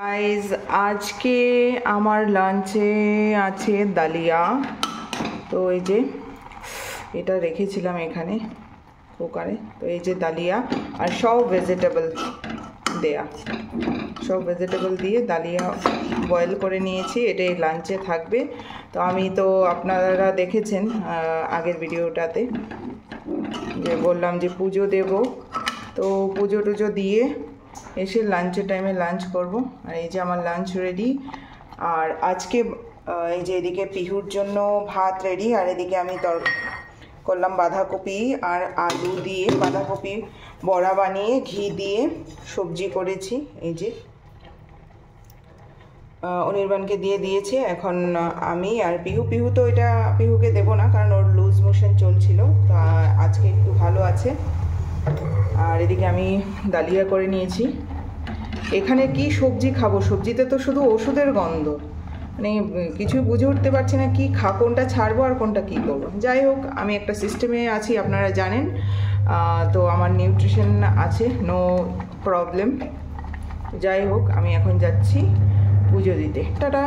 Guys আজকে আমার লাঞ্চে আছে ডালিয়া। তো এই যে এটা রেখেছিলাম এখানে কুকারে। তো এই যে ডালিয়া আর সব ভেজিটেবল দেয়া, সব ভেজিটেবল দিয়ে ডালিয়া বয়েল করে নিয়েছি। এটাই লাঞ্চে থাকবে। তো আমি তো আপনারা দেখেছেন আগের ভিডিওটাতে যে বললাম যে পুজো দেব, তো পুজো টুজো দিয়ে এসে লাঞ্চের টাইমে লাঞ্চ করব। আর এই যে আমার লাঞ্চ রেডি। আর আজকে এই যে এদিকে পিহুর জন্য ভাত রেডি, আর এদিকে আমি করলাম বাঁধাকপি আর আলু দিয়ে, বাঁধাকপি বড়া বানিয়ে ঘি দিয়ে সবজি করেছি। এই যে অনির্বাণকে দিয়ে দিয়েছে। এখন আমি আর পিহু তো এটা পিহুকে দেবো না, কারণ ওর লুজ মোশন চলছিল, তো আজকে একটু ভালো আছে। আর এদিকে আমি ডালিয়া করে নিয়েছি। এখানে কি সবজি খাবো, সবজিতে তো শুধু ওষুধের গন্ধ, মানে কিছু বুঝে উঠতে পারছি না কি কোনটা ছাড়বো আর কোনটা কি করবো। যাই হোক, আমি একটা সিস্টেমে আছি, আপনারা জানেন। তো আমার নিউট্রিশন আছে, নো প্রবলেম। যাই হোক, আমি এখন যাচ্ছি পুজো দিতে। টাটা।